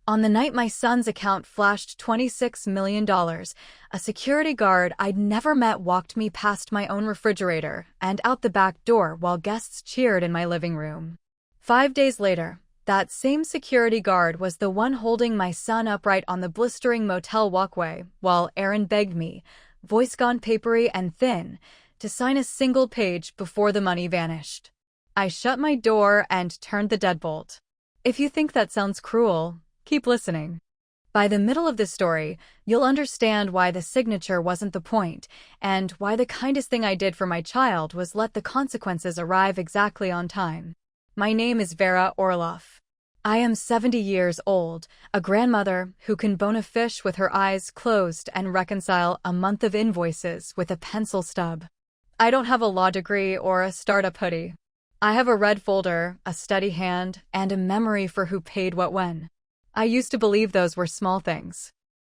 On the night my son's account flashed $26 million, a security guard I'd never met walked me past my own refrigerator and out the back door while guests cheered in my living room. 5 days later, that same security guard was the one holding my son upright on the blistering motel walkway while Aaron begged me, voice gone papery and thin, to sign a single page before the money vanished. I shut my door and turned the deadbolt. If you think that sounds cruel, keep listening. By the middle of this story, you'll understand why the signature wasn't the point, and why the kindest thing I did for my child was let the consequences arrive exactly on time. My name is Vera Orloff. I am 70 years old, a grandmother who can bone a fish with her eyes closed and reconcile a month of invoices with a pencil stub. I don't have a law degree or a startup hoodie. I have a red folder, a steady hand, and a memory for who paid what when. I used to believe those were small things.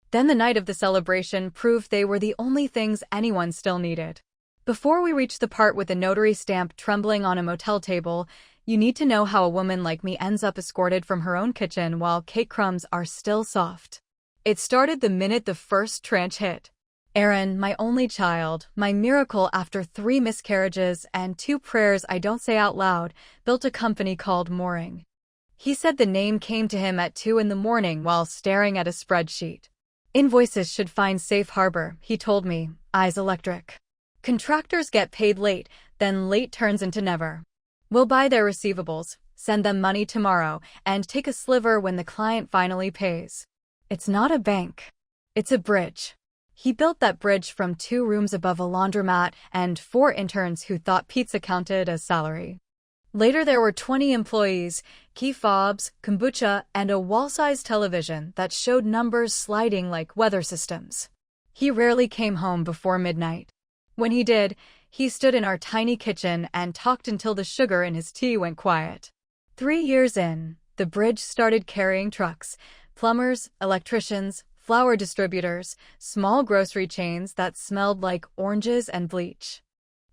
Then the night of the celebration proved they were the only things anyone still needed. Before we reach the part with the notary stamp trembling on a motel table, you need to know how a woman like me ends up escorted from her own kitchen while cake crumbs are still soft. It started the minute the first tranche hit. Aaron, my only child, my miracle after 3 miscarriages and 2 prayers I don't say out loud, built a company called Mooring. He said the name came to him at 2 in the morning while staring at a spreadsheet. Invoices should find safe harbor, he told me, eyes electric. Contractors get paid late, then late turns into never. We'll buy their receivables, send them money tomorrow, and take a sliver when the client finally pays. It's not a bank. It's a bridge. He built that bridge from 2 rooms above a laundromat and 4 interns who thought pizza counted as salary. Later there were 20 employees, key fobs, kombucha, and a wall-sized television that showed numbers sliding like weather systems. He rarely came home before midnight. When he did, he stood in our tiny kitchen and talked until the sugar in his tea went quiet. 3 years in, the bridge started carrying trucks, plumbers, electricians, flour distributors, small grocery chains that smelled like oranges and bleach.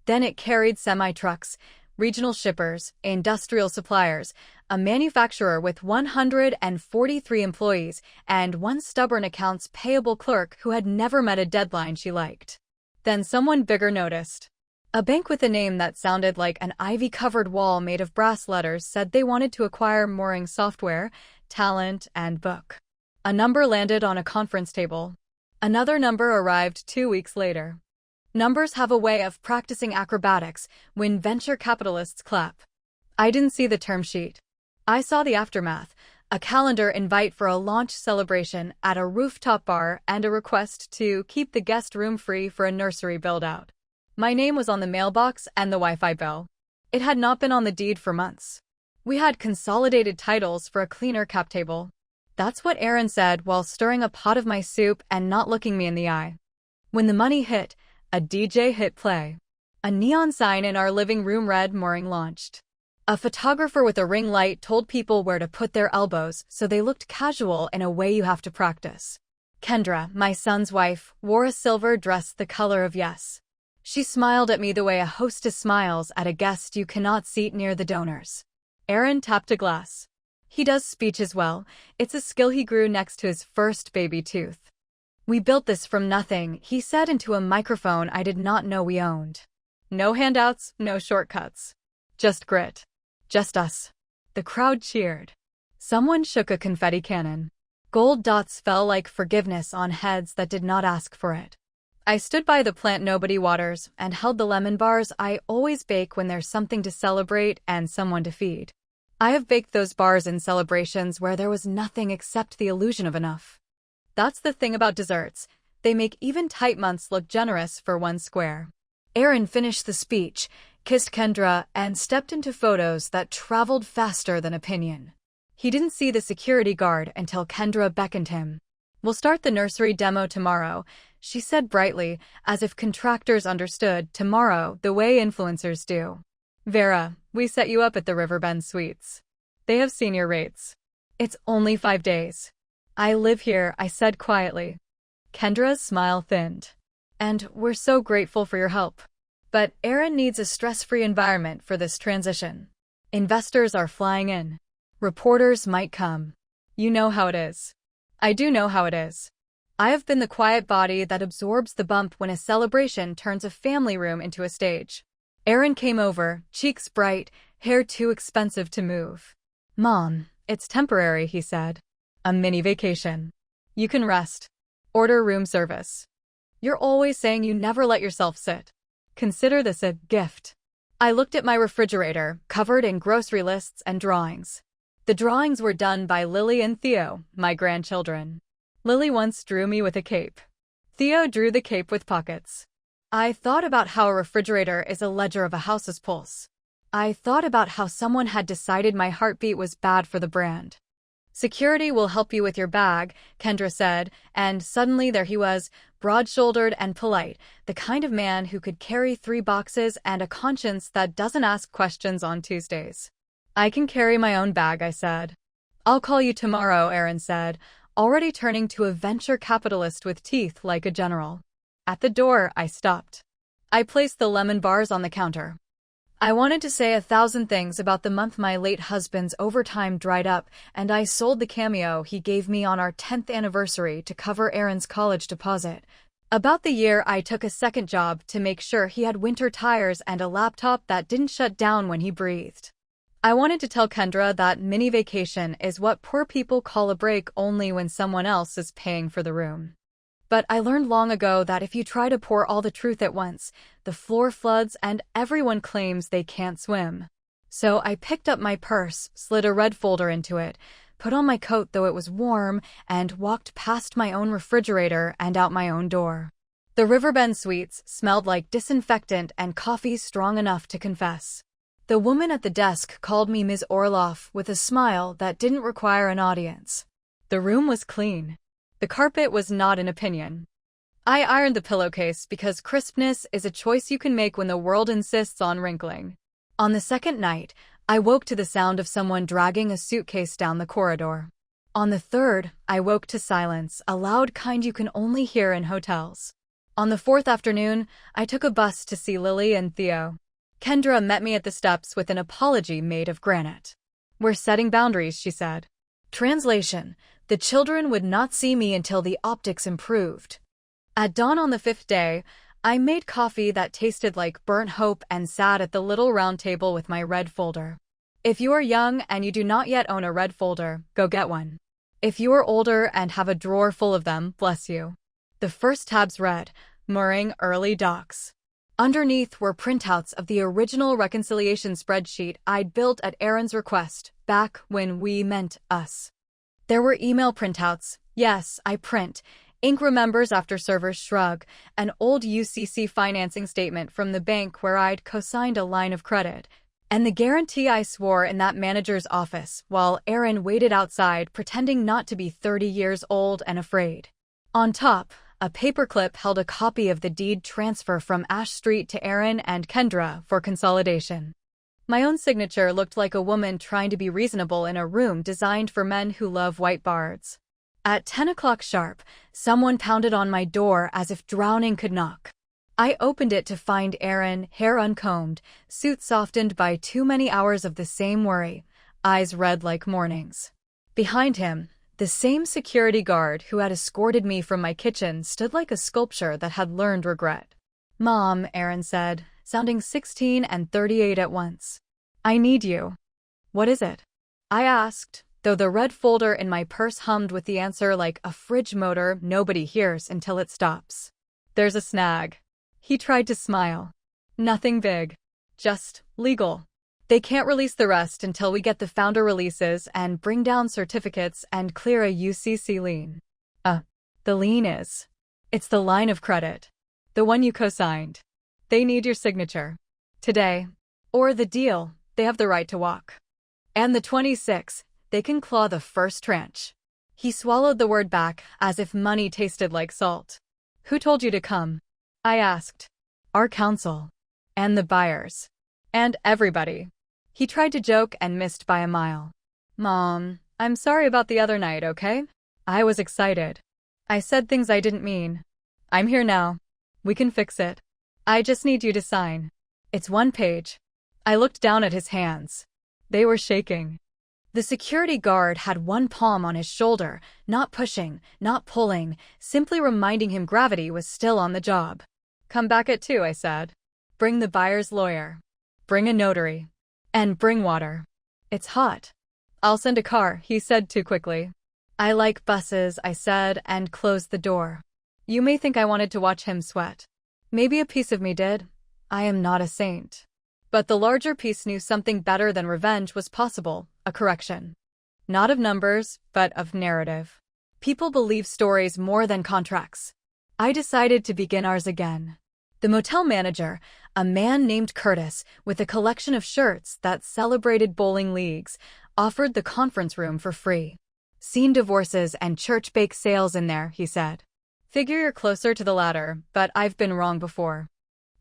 Then it carried semi-trucks, regional shippers, industrial suppliers, a manufacturer with 143 employees, and 1 stubborn accounts payable clerk who had never met a deadline she liked. Then someone bigger noticed. A bank with a name that sounded like an ivy-covered wall made of brass letters said they wanted to acquire Mooring software, talent, and book. A number landed on a conference table. Another number arrived 2 weeks later. Numbers have a way of practicing acrobatics when venture capitalists clap. I didn't see the term sheet. I saw the aftermath, a calendar invite for a launch celebration at a rooftop bar and a request to keep the guest room free for a nursery build-out. My name was on the mailbox and the Wi-Fi bill. It had not been on the deed for months. We had consolidated titles for a cleaner cap table. That's what Aaron said while stirring a pot of my soup and not looking me in the eye. When the money hit, a DJ hit play. A neon sign in our living room read Mooring launched. A photographer with a ring light told people where to put their elbows so they looked casual in a way you have to practice. Kendra, my son's wife, wore a silver dress the color of yes. She smiled at me the way a hostess smiles at a guest you cannot seat near the donors. Aaron tapped a glass. He does speeches well. It's a skill he grew next to his first baby tooth. We built this from nothing, he said into a microphone I did not know we owned. No handouts, no shortcuts. Just grit. Just us. The crowd cheered. Someone shook a confetti cannon. Gold dots fell like forgiveness on heads that did not ask for it. I stood by the plant nobody waters and held the lemon bars I always bake when there's something to celebrate and someone to feed. I have baked those bars in celebrations where there was nothing except the illusion of enough. That's the thing about desserts. They make even tight months look generous for 1 square. Aaron finished the speech, kissed Kendra, and stepped into photos that traveled faster than opinion. He didn't see the security guard until Kendra beckoned him. We'll start the nursery demo tomorrow, she said brightly, as if contractors understood tomorrow the way influencers do. Vera, we set you up at the Riverbend Suites. They have senior rates. It's only 5 days. I live here, I said quietly. Kendra's smile thinned. And we're so grateful for your help. But Aaron needs a stress-free environment for this transition. Investors are flying in. Reporters might come. You know how it is. I do know how it is. I have been the quiet body that absorbs the bump when a celebration turns a family room into a stage. Aaron came over, cheeks bright, hair too expensive to move. Mom, it's temporary, he said. A mini vacation. You can rest. Order room service. You're always saying you never let yourself sit. Consider this a gift. I looked at my refrigerator, covered in grocery lists and drawings. The drawings were done by Lily and Theo, my grandchildren. Lily once drew me with a cape. Theo drew the cape with pockets. I thought about how a refrigerator is a ledger of a house's pulse. I thought about how someone had decided my heartbeat was bad for the brand. Security will help you with your bag, Kendra said, and suddenly there he was, broad-shouldered and polite, the kind of man who could carry 3 boxes and a conscience that doesn't ask questions on Tuesdays. I can carry my own bag, I said. I'll call you tomorrow, Aaron said, already turning to a venture capitalist with teeth like a general. At the door, I stopped. I placed the lemon bars on the counter. I wanted to say 1,000 things about the month my late husband's overtime dried up, and I sold the cameo he gave me on our 10th anniversary to cover Aaron's college deposit. About the year I took a second job to make sure he had winter tires and a laptop that didn't shut down when he breathed. I wanted to tell Kendra that mini vacation is what poor people call a break only when someone else is paying for the room. But I learned long ago that if you try to pour all the truth at once, the floor floods and everyone claims they can't swim. So I picked up my purse, slid a red folder into it, put on my coat though it was warm, and walked past my own refrigerator and out my own door. The Riverbend Suites smelled like disinfectant and coffee strong enough to confess. The woman at the desk called me Ms. Orloff with a smile that didn't require an audience. The room was clean. The carpet was not an opinion. I ironed the pillowcase because crispness is a choice you can make when the world insists on wrinkling. On the second night, I woke to the sound of someone dragging a suitcase down the corridor. On the third, I woke to silence, a loud kind you can only hear in hotels. On the fourth afternoon, I took a bus to see Lily and Theo. Kendra met me at the steps with an apology made of granite. We're setting boundaries, she said. Translation: the children would not see me until the optics improved. At dawn on the 5th day, I made coffee that tasted like burnt hope and sat at the little round table with my red folder. If you are young and you do not yet own a red folder, go get one. If you are older and have a drawer full of them, bless you. The first tabs read, Mooring Early Docs. Underneath were printouts of the original reconciliation spreadsheet I'd built at Aaron's request, back when we meant us. There were email printouts. Yes, I print. Ink remembers after servers shrug, an old UCC financing statement from the bank where I'd co-signed a line of credit, and the guarantee I swore in that manager's office while Aaron waited outside pretending not to be 30 years old and afraid. On top, a paperclip held a copy of the deed transfer from Ash Street to Aaron and Kendra for consolidation. My own signature looked like a woman trying to be reasonable in a room designed for men who love white bards. At 10 o'clock sharp, someone pounded on my door as if drowning could knock. I opened it to find Aaron, hair uncombed, suit softened by too many hours of the same worry, eyes red like mornings. Behind him, the same security guard who had escorted me from my kitchen stood like a sculpture that had learned regret. Mom, Aaron said, sounding 16 and 38 at once. I need you. What is it? I asked, though the red folder in my purse hummed with the answer like a fridge motor nobody hears until it stops. There's a snag. He tried to smile. Nothing big. Just legal. They can't release the rest until we get the founder releases and bring down certificates and clear a UCC lien. The lien is. It's the line of credit. The one you co-signed. They need your signature. Today. Or the deal, they have the right to walk. And the 26, they can claw the first tranche. He swallowed the word back as if money tasted like salt. Who told you to come? I asked. Our counsel. And the buyers. And everybody. He tried to joke and missed by a mile. Mom, I'm sorry about the other night, okay? I was excited. I said things I didn't mean. I'm here now. We can fix it. I just need you to sign. It's 1 page. I looked down at his hands. They were shaking. The security guard had one palm on his shoulder, not pushing, not pulling, simply reminding him gravity was still on the job. "Come back at 2, I said. "Bring the buyer's lawyer. Bring a notary. And bring water. It's hot." "I'll send a car," he said too quickly. "I like buses," I said, and closed the door. You may think I wanted to watch him sweat. Maybe a piece of me did. I am not a saint. But the larger piece knew something better than revenge was possible, a correction. Not of numbers, but of narrative. People believe stories more than contracts. I decided to begin ours again. The motel manager, a man named Curtis, with a collection of shirts that celebrated bowling leagues, offered the conference room for free. "Seen divorces and church bake sales in there," he said. "Figure you're closer to the latter, but I've been wrong before."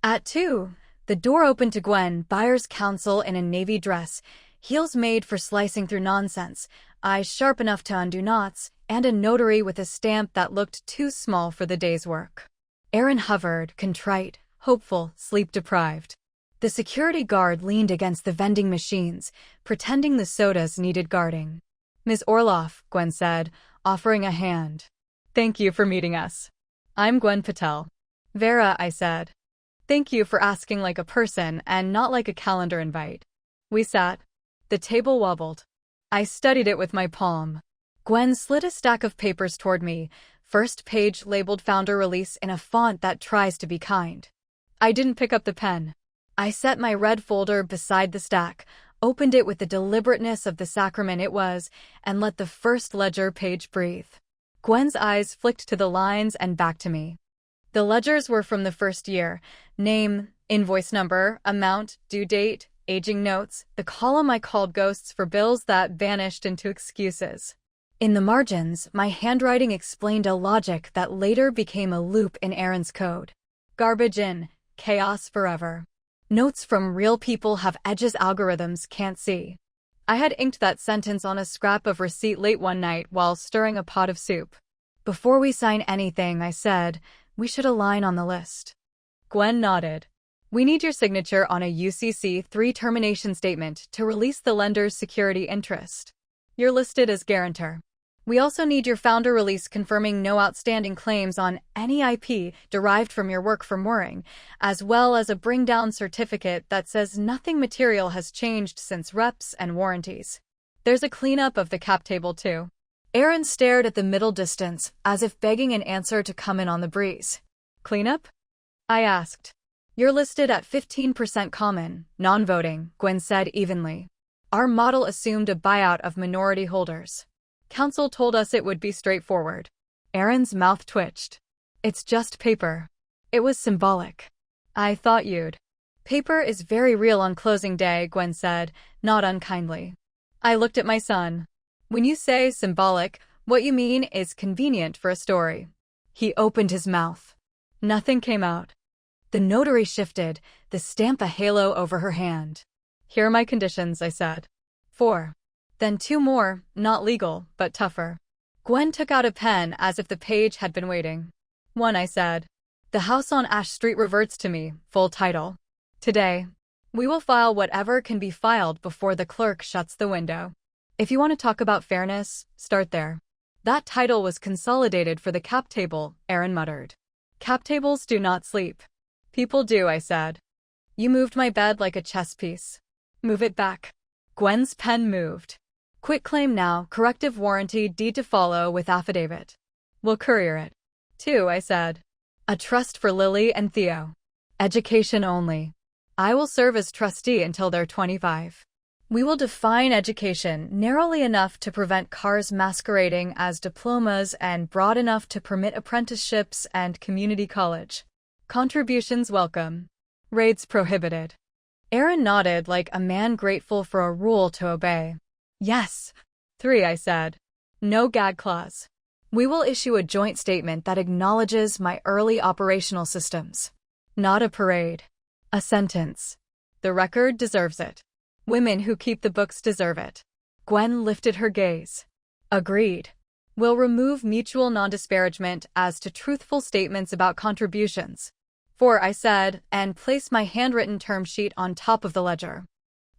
At 2, the door opened to Gwen, buyer's counsel in a navy dress, heels made for slicing through nonsense, eyes sharp enough to undo knots, and a notary with a stamp that looked too small for the day's work. Aaron hovered, contrite, hopeful, sleep-deprived. The security guard leaned against the vending machines, pretending the sodas needed guarding. "Ms. Orloff," Gwen said, offering a hand. "Thank you for meeting us. I'm Gwen Patel." "Vera," I said. "Thank you for asking like a person and not like a calendar invite." We sat. The table wobbled. I studied it with my palm. Gwen slid a stack of papers toward me, first page labeled Founder Release in a font that tries to be kind. I didn't pick up the pen. I set my red folder beside the stack, opened it with the deliberateness of the sacrament it was, and let the first ledger page breathe. Gwen's eyes flicked to the lines and back to me. The ledgers were from the first year: name, invoice number, amount, due date, aging notes, the column I called ghosts for bills that vanished into excuses. In the margins, my handwriting explained a logic that later became a loop in Aaron's code. Garbage in, chaos forever. Notes from real people have edges algorithms can't see. I had inked that sentence on a scrap of receipt late one night while stirring a pot of soup. "Before we sign anything," I said, "we should align on the list." Gwen nodded. "We need your signature on a UCC-3 termination statement to release the lender's security interest. You're listed as guarantor. We also need your founder release confirming no outstanding claims on any IP derived from your work for mooring, as well as a bring-down certificate that says nothing material has changed since reps and warranties. There's a cleanup of the cap table too." Aaron stared at the middle distance, as if begging an answer to come in on the breeze. "Cleanup?" I asked. "You're listed at 15% common, non-voting," Gwen said evenly. "Our model assumed a buyout of minority holders. Council told us it would be straightforward." Aaron's mouth twitched. "It's just paper." It was symbolic. "I thought you'd." "Paper is very real on closing day," Gwen said, not unkindly. I looked at my son. "When you say symbolic, what you mean is convenient for a story." He opened his mouth. Nothing came out. The notary shifted, the stamp a halo over her hand. "Here are my conditions," I said. 4. Then 2 more, not legal, but tougher. Gwen took out a pen as if the page had been waiting. 1, I said. "The house on Ash Street reverts to me, full title. Today. We will file whatever can be filed before the clerk shuts the window. If you want to talk about fairness, start there." That title was consolidated for the cap table, Aaron muttered. "Cap tables do not sleep." "People do," I said. "You moved my bed like a chess piece. Move it back." Gwen's pen moved. "Quitclaim now, corrective warranty, deed to follow with affidavit. We'll courier it." 2, I said. "A trust for Lily and Theo. Education only. I will serve as trustee until they're 25. We will define education narrowly enough to prevent cars masquerading as diplomas and broad enough to permit apprenticeships and community college. Contributions welcome. Raids prohibited." Aaron nodded like a man grateful for a rule to obey. "Yes." 3, I said. "No gag clause. We will issue a joint statement that acknowledges my early operational systems. Not a parade. A sentence. The record deserves it. Women who keep the books deserve it." Gwen lifted her gaze. "Agreed. We'll remove mutual non-disparagement as to truthful statements about contributions." 4, I said, and placed my handwritten term sheet on top of the ledger.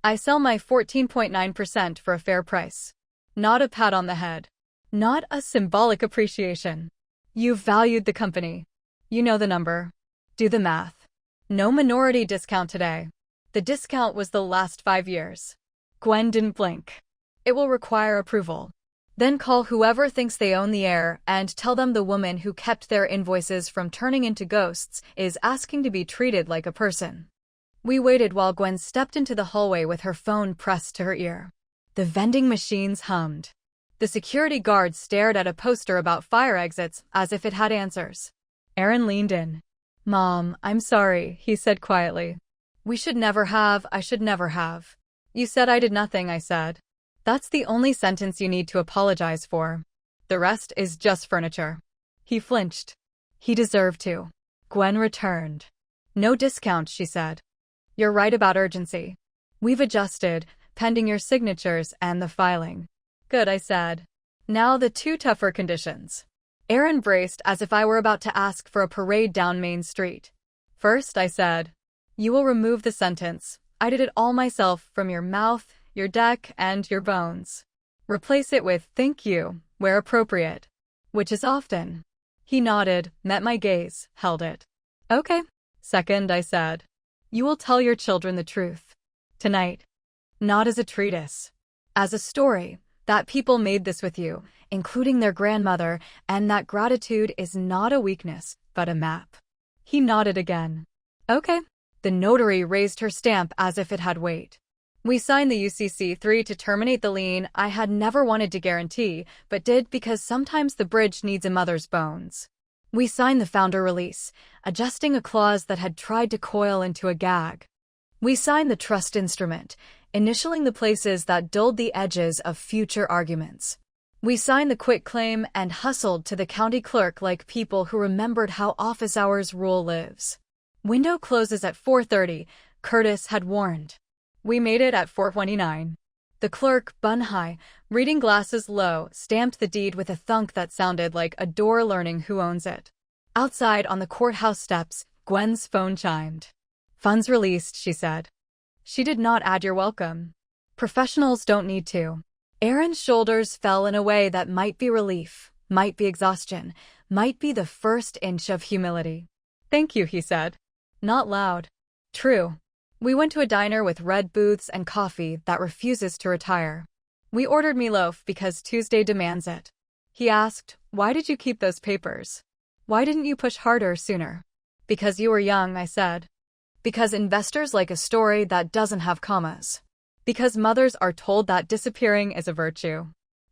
I sell my 14.9% for a fair price. Not a pat on the head. Not a symbolic appreciation. You valued the company. You know the number. Do the math. No minority discount today. The discount was the last 5 years. Gwen didn't blink. It will require approval. Then call whoever thinks they own the air and tell them the woman who kept their invoices from turning into ghosts is asking to be treated like a person. We waited while Gwen stepped into the hallway with her phone pressed to her ear. The vending machines hummed. The security guard stared at a poster about fire exits as if it had answers. Aaron leaned in. "Mom, I'm sorry," he said quietly. I should never have. You said I did nothing, I said. That's the only sentence you need to apologize for. The rest is just furniture. He flinched. He deserved to. Gwen returned. No discount, she said. You're right about urgency. We've adjusted, pending your signatures and the filing. Good, I said. Now the two tougher conditions. Aaron braced as if I were about to ask for a parade down Main Street. First, I said, you will remove the sentence, "I did it all myself," from your mouth, your deck, and your bones. Replace it with "thank you," where appropriate. Which is often. He nodded, met my gaze, held it. Okay. Second, I said, you will tell your children the truth. Tonight. Not as a treatise. As a story, that people made this with you, including their grandmother, and that gratitude is not a weakness, but a map. He nodded again. Okay. The notary raised her stamp as if it had weight. We signed the UCC-3 to terminate the lien I had never wanted to guarantee, but did because sometimes the bridge needs a mother's bones. We signed the founder release, adjusting a clause that had tried to coil into a gag. We signed the trust instrument, initialing the places that dulled the edges of future arguments. We signed the quitclaim and hustled to the county clerk like people who remembered how office hours rule lives. Window closes at 4:30, Curtis had warned. We made it at 4:29. The clerk, bun high, reading glasses low, stamped the deed with a thunk that sounded like a door learning who owns it. Outside on the courthouse steps, Gwen's phone chimed. Funds released, she said. She did not add "you're welcome." Professionals don't need to. Aaron's shoulders fell in a way that might be relief, might be exhaustion, might be the first inch of humility. Thank you, he said. Not loud. True. We went to a diner with red booths and coffee that refuses to retire. We ordered meatloaf because Tuesday demands it. He asked, why did you keep those papers? Why didn't you push harder sooner? Because you were young, I said. Because investors like a story that doesn't have commas. Because mothers are told that disappearing is a virtue.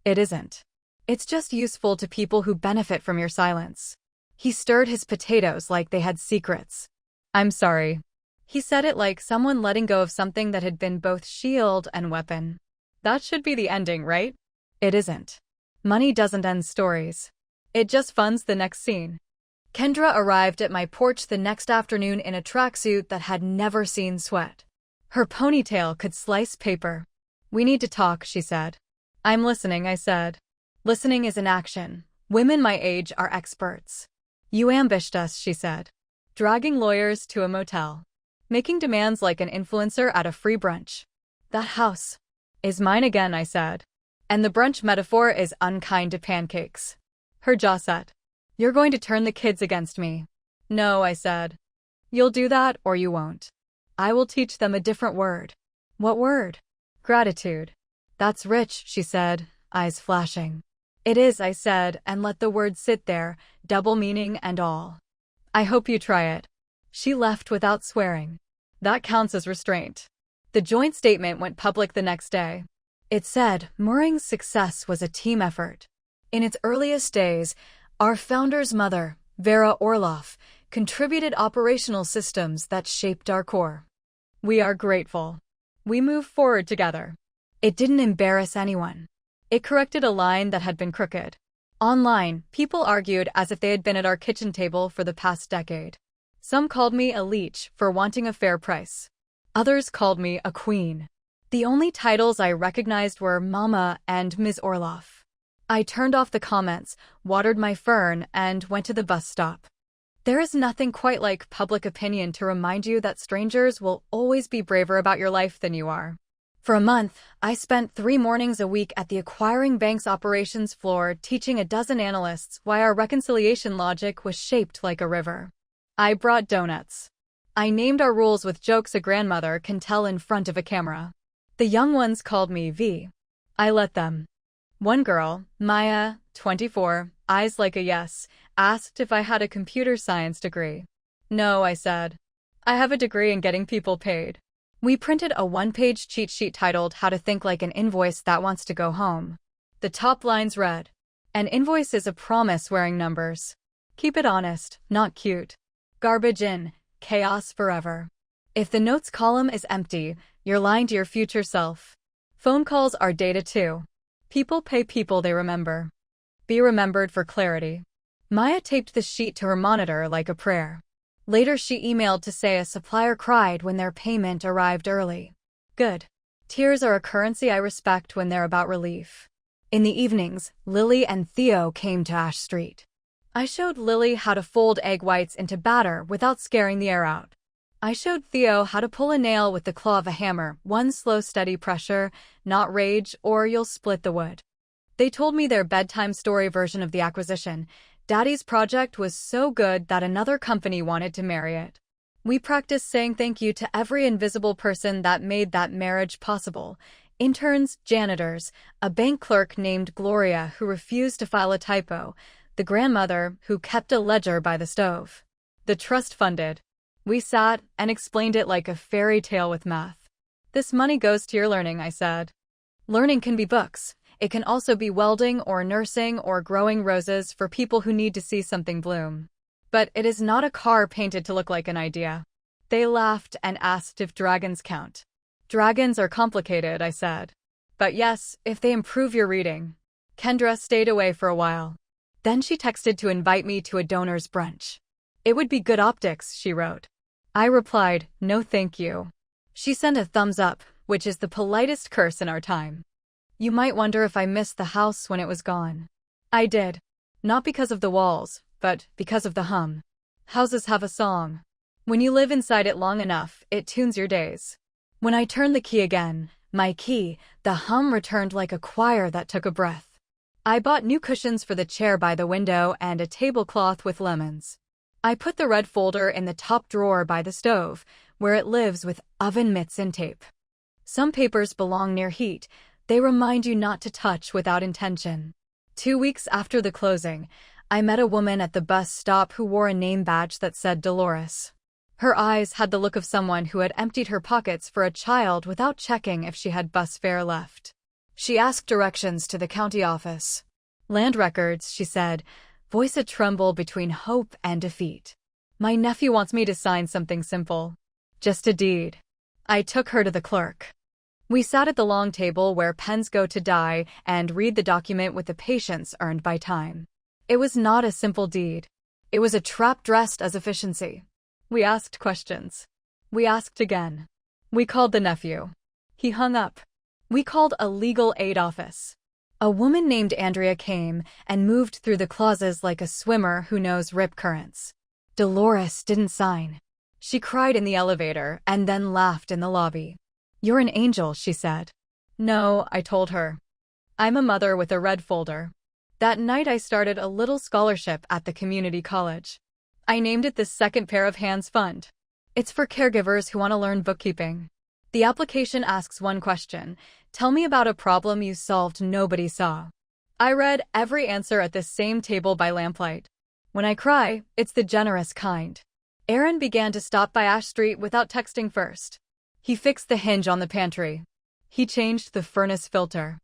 It isn't. It's just useful to people who benefit from your silence. He stirred his potatoes like they had secrets. I'm sorry. He said it like someone letting go of something that had been both shield and weapon. That should be the ending, right? It isn't. Money doesn't end stories. It just funds the next scene. Kendra arrived at my porch the next afternoon in a tracksuit that had never seen sweat. Her ponytail could slice paper. We need to talk, she said. I'm listening, I said. Listening is an action. Women my age are experts. You ambushed us, she said. Dragging lawyers to a motel. Making demands like an influencer at a free brunch. That house is mine again, I said. And the brunch metaphor is unkind to pancakes. Her jaw set. You're going to turn the kids against me. No, I said. You'll do that or you won't. I will teach them a different word. What word? Gratitude. That's rich, she said, eyes flashing. It is, I said, and let the word sit there, double meaning and all. I hope you try it. She left without swearing. That counts as restraint. The joint statement went public the next day. It said, Mooring's success was a team effort. In its earliest days, our founder's mother, Vera Orloff, contributed operational systems that shaped our core. We are grateful. We move forward together. It didn't embarrass anyone. It corrected a line that had been crooked. Online, people argued as if they had been at our kitchen table for the past decade. Some called me a leech for wanting a fair price. Others called me a queen. The only titles I recognized were Mama and Ms. Orloff. I turned off the comments, watered my fern, and went to the bus stop. There is nothing quite like public opinion to remind you that strangers will always be braver about your life than you are. For a month, I spent 3 mornings a week at the acquiring bank's operations floor teaching a dozen analysts why our reconciliation logic was shaped like a river. I brought donuts. I named our rules with jokes a grandmother can tell in front of a camera. The young ones called me V. I let them. One girl, Maya, 24, eyes like a yes, asked if I had a computer science degree. No, I said. I have a degree in getting people paid. We printed a 1-page cheat sheet titled How to Think Like an Invoice That Wants to Go Home. The top lines read, "An invoice is a promise wearing numbers. Keep it honest, not cute. Garbage in, chaos forever. If the notes column is empty, you're lying to your future self. Phone calls are data too. People pay people they remember. Be remembered for clarity." Maya taped the sheet to her monitor like a prayer. Later she emailed to say a supplier cried when their payment arrived early. Good. Tears are a currency I respect when they're about relief. In the evenings, Lily and Theo came to Ash Street. I showed Lily how to fold egg whites into batter without scaring the air out. I showed Theo how to pull a nail with the claw of a hammer, one slow steady pressure, not rage, or you'll split the wood. They told me their bedtime story version of the acquisition. Daddy's project was so good that another company wanted to marry it. We practiced saying thank you to every invisible person that made that marriage possible. Interns, janitors, a bank clerk named Gloria who refused to file a typo, the grandmother who kept a ledger by the stove. The trust funded. We sat and explained it like a fairy tale with math. This money goes to your learning, I said. Learning can be books. It can also be welding or nursing or growing roses for people who need to see something bloom. But it is not a car painted to look like an idea. They laughed and asked if dragons count. Dragons are complicated, I said. But yes, if they improve your reading. Kendra stayed away for a while. Then she texted to invite me to a donor's brunch. It would be good optics, she wrote. I replied, no thank you. She sent a thumbs up, which is the politest curse in our time. You might wonder if I missed the house when it was gone. I did. Not because of the walls, but because of the hum. Houses have a song. When you live inside it long enough, it tunes your days. When I turned the key again, my key, the hum returned like a choir that took a breath. I bought new cushions for the chair by the window and a tablecloth with lemons. I put the red folder in the top drawer by the stove, where it lives with oven mitts and tape. Some papers belong near heat. They remind you not to touch without intention. 2 weeks after the closing, I met a woman at the bus stop who wore a name badge that said Dolores. Her eyes had the look of someone who had emptied her pockets for a child without checking if she had bus fare left. She asked directions to the county office. Land records, she said, voice a tremble between hope and defeat. My nephew wants me to sign something simple. Just a deed. I took her to the clerk. We sat at the long table where pens go to die and read the document with the patience earned by time. It was not a simple deed. It was a trap dressed as efficiency. We asked questions. We asked again. We called the nephew. He hung up. We called a legal aid office. A woman named Andrea came and moved through the clauses like a swimmer who knows rip currents. Dolores didn't sign. She cried in the elevator and then laughed in the lobby. You're an angel, she said. No, I told her. I'm a mother with a red folder. That night I started a little scholarship at the community college. I named it the Second Pair of Hands Fund. It's for caregivers who want to learn bookkeeping. The application asks one question. Tell me about a problem you solved nobody saw. I read every answer at this same table by lamplight. When I cry, it's the generous kind. Aaron began to stop by Ash Street without texting first. He fixed the hinge on the pantry. He changed the furnace filter.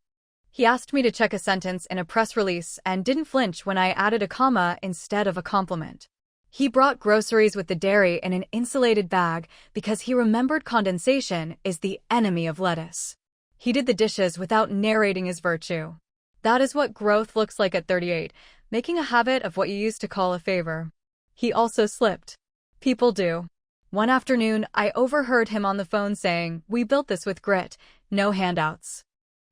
He asked me to check a sentence in a press release and didn't flinch when I added a comma instead of a compliment. He brought groceries with the dairy in an insulated bag because he remembered condensation is the enemy of lettuce. He did the dishes without narrating his virtue. That is what growth looks like at 38, making a habit of what you used to call a favor. He also slipped. People do. One afternoon, I overheard him on the phone saying, "We built this with grit, no handouts."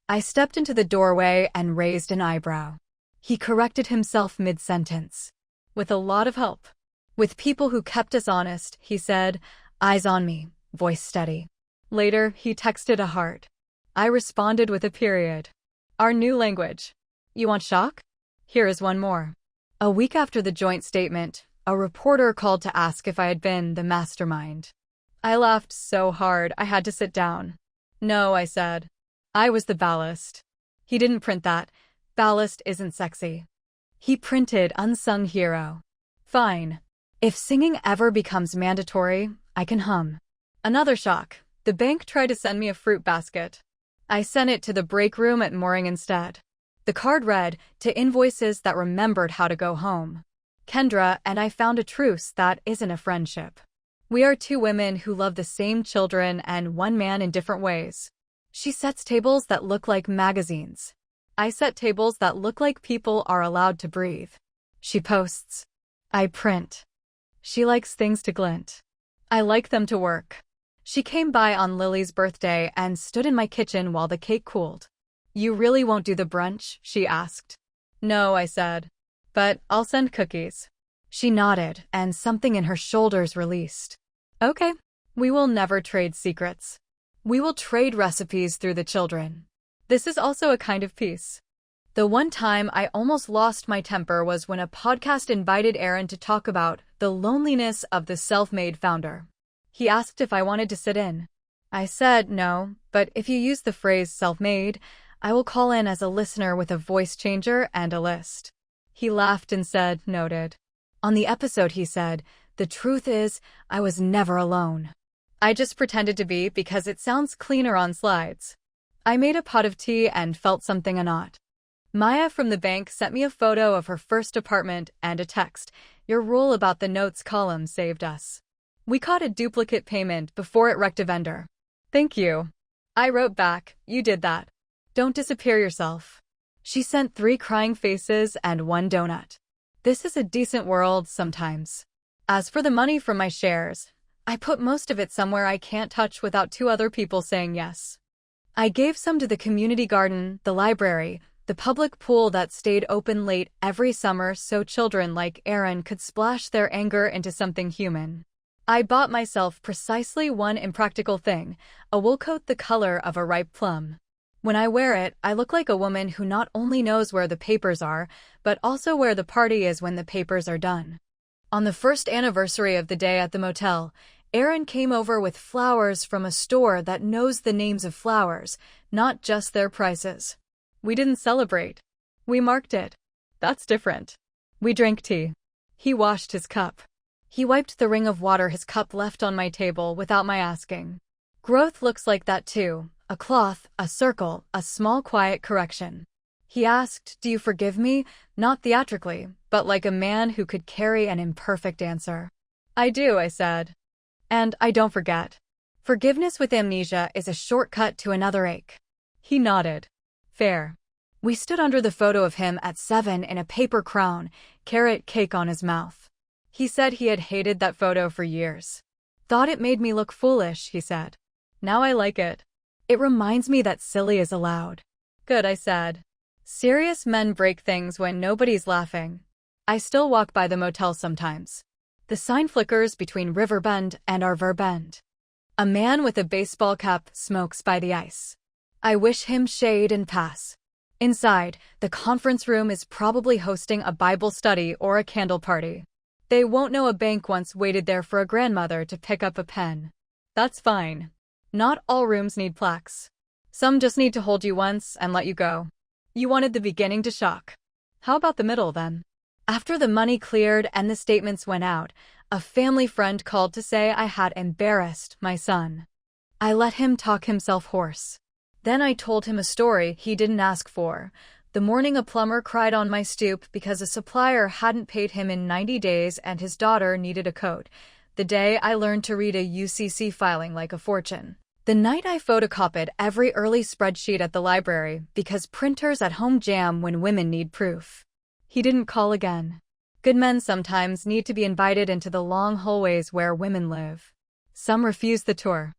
I stepped into the doorway and raised an eyebrow. He corrected himself mid-sentence. With a lot of help. With people who kept us honest, he said, eyes on me, voice steady. Later, he texted a heart. I responded with a period. Our new language. You want shock? Here is one more. A week after the joint statement, a reporter called to ask if I had been the mastermind. I laughed so hard I had to sit down. No, I said. I was the ballast. He didn't print that. Ballast isn't sexy. He printed unsung hero. Fine. If singing ever becomes mandatory, I can hum. Another shock. The bank tried to send me a fruit basket. I sent it to the break room at Mooring instead. The card read, to invoices that remembered how to go home. Kendra and I found a truce that isn't a friendship. We are two women who love the same children and one man in different ways. She sets tables that look like magazines. I set tables that look like people are allowed to breathe. She posts. I print. She likes things to glint. I like them to work. She came by on Lily's birthday and stood in my kitchen while the cake cooled. You really won't do the brunch? She asked. No, I said. But I'll send cookies. She nodded, and something in her shoulders released. Okay. We will never trade secrets. We will trade recipes through the children. This is also a kind of peace. The one time I almost lost my temper was when a podcast invited Aaron to talk about the loneliness of the self-made founder. He asked if I wanted to sit in. I said no, but if you use the phrase self-made, I will call in as a listener with a voice changer and a list. He laughed and said, noted. On the episode he said, the truth is, I was never alone. I just pretended to be because it sounds cleaner on slides. I made a pot of tea and felt something a knot. Maya from the bank sent me a photo of her first apartment and a text. Your rule about the notes column saved us. We caught a duplicate payment before it wrecked a vendor. Thank you. I wrote back, you did that. Don't disappear yourself. She sent 3 crying faces and 1 donut. This is a decent world sometimes. As for the money from my shares, I put most of it somewhere I can't touch without 2 other people saying yes. I gave some to the community garden, the library, the public pool that stayed open late every summer so children like Aaron could splash their anger into something human. I bought myself precisely one impractical thing, a wool coat the color of a ripe plum. When I wear it, I look like a woman who not only knows where the papers are, but also where the party is when the papers are done. On the first anniversary of the day at the motel, Aaron came over with flowers from a store that knows the names of flowers, not just their prices. We didn't celebrate. We marked it. That's different. We drank tea. He washed his cup. He wiped the ring of water his cup left on my table without my asking. Growth looks like that too. A cloth, a circle, a small quiet correction. He asked, do you forgive me? Not theatrically, but like a man who could carry an imperfect answer. I do, I said. And I don't forget. Forgiveness with amnesia is a shortcut to another ache. He nodded. Fair. We stood under the photo of him at 7 in a paper crown, carrot cake on his mouth. He said he had hated that photo for years. Thought it made me look foolish, he said. Now I like it. It reminds me that silly is allowed. Good, I said. Serious men break things when nobody's laughing. I still walk by the motel sometimes. The sign flickers between Riverbend and our Verbend. A man with a baseball cap smokes by the ice. I wish him shade and pass. Inside, the conference room is probably hosting a Bible study or a candle party. They won't know a bank once waited there for a grandmother to pick up a pen. That's fine. Not all rooms need plaques. Some just need to hold you once and let you go. You wanted the beginning to shock. How about the middle, then? After the money cleared and the statements went out, a family friend called to say I had embarrassed my son. I let him talk himself hoarse. Then I told him a story he didn't ask for. The morning a plumber cried on my stoop because a supplier hadn't paid him in 90 days and his daughter needed a coat. The day I learned to read a UCC filing like a fortune. The night I photocopied every early spreadsheet at the library because printers at home jam when women need proof. He didn't call again. Good men sometimes need to be invited into the long hallways where women live. Some refuse the tour.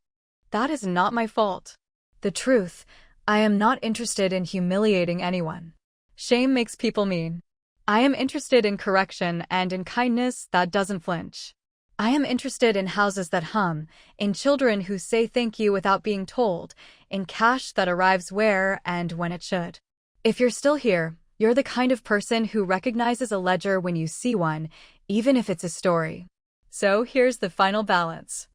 That is not my fault. The truth, I am not interested in humiliating anyone. Shame makes people mean. I am interested in correction and in kindness that doesn't flinch. I am interested in houses that hum, in children who say thank you without being told, in cash that arrives where and when it should. If you're still here, you're the kind of person who recognizes a ledger when you see one, even if it's a story. So here's the final balance.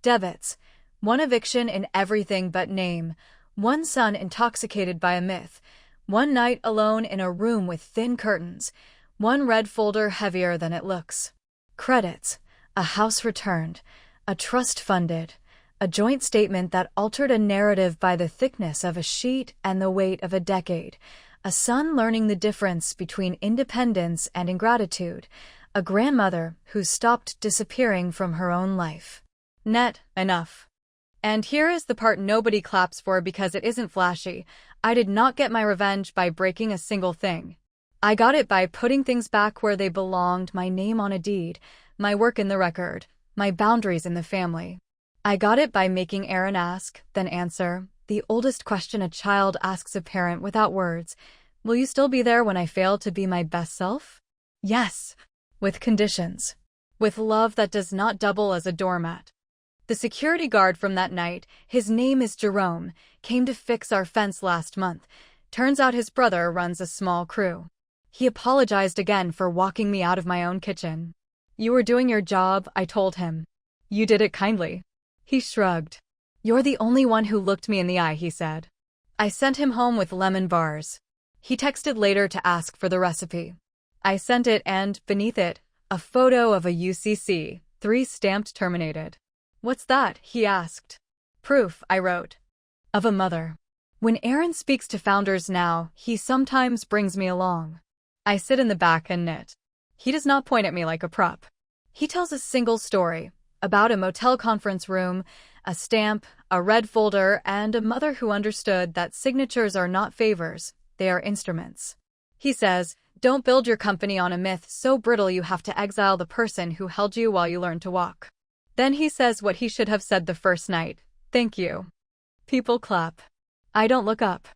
Debits. One eviction in everything but name. One son intoxicated by a myth. One night alone in a room with thin curtains. One red folder heavier than it looks. Credits. A house returned. A trust funded. A joint statement that altered a narrative by the thickness of a sheet and the weight of a decade. A son learning the difference between independence and ingratitude. A grandmother who stopped disappearing from her own life. Net, enough. And here is the part nobody claps for because it isn't flashy. I did not get my revenge by breaking a single thing. I got it by putting things back where they belonged, my name on a deed, my work in the record, my boundaries in the family. I got it by making Aaron ask, then answer, the oldest question a child asks a parent without words. Will you still be there when I fail to be my best self? Yes. With conditions. With love that does not double as a doormat. The security guard from that night, his name is Jerome, came to fix our fence last month. Turns out his brother runs a small crew. He apologized again for walking me out of my own kitchen. You were doing your job, I told him. You did it kindly. He shrugged. You're the only one who looked me in the eye, he said. I sent him home with lemon bars. He texted later to ask for the recipe. I sent it and, beneath it, a photo of a UCC, 3 stamped terminated. What's that? He asked. Proof, I wrote. Of a mother. When Aaron speaks to founders now, he sometimes brings me along. I sit in the back and knit. He does not point at me like a prop. He tells a single story about a motel conference room, a stamp, a red folder, and a mother who understood that signatures are not favors, they are instruments. He says, don't build your company on a myth so brittle you have to exile the person who held you while you learn to walk. Then he says what he should have said the first night. Thank you. People clap. I don't look up.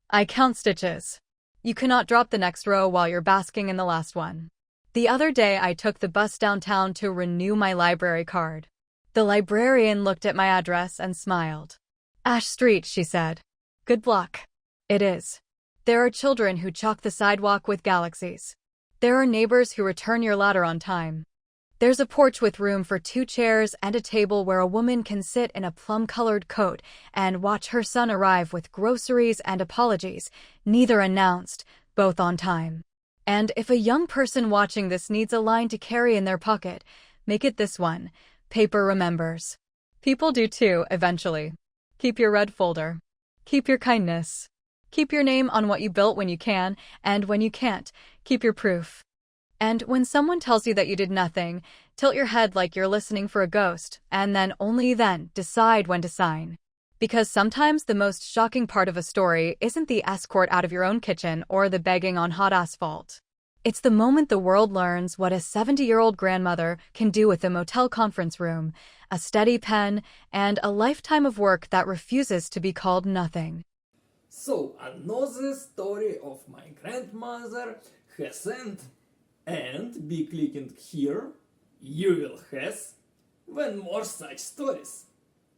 I count stitches. You cannot drop the next row while you're basking in the last one. The other day I took the bus downtown to renew my library card. The librarian looked at my address and smiled. Ash Street, she said. Good luck. It is. There are children who chalk the sidewalk with galaxies. There are neighbors who return your ladder on time. There's a porch with room for 2 chairs and a table where a woman can sit in a plum-colored coat and watch her son arrive with groceries and apologies, neither announced, both on time. And if a young person watching this needs a line to carry in their pocket, make it this one. Paper remembers. People do too, eventually. Keep your red folder. Keep your kindness. Keep your name on what you built when you can, and when you can't, keep your proof. And when someone tells you that you did nothing, tilt your head like you're listening for a ghost, and then only then decide when to sign. Because sometimes the most shocking part of a story isn't the escort out of your own kitchen or the begging on hot asphalt. It's the moment the world learns what a 70-year-old grandmother can do with a motel conference room, a steady pen, and a lifetime of work that refuses to be called nothing. So another story of my grandmother has ended. And be clicking here, you will have when more such stories.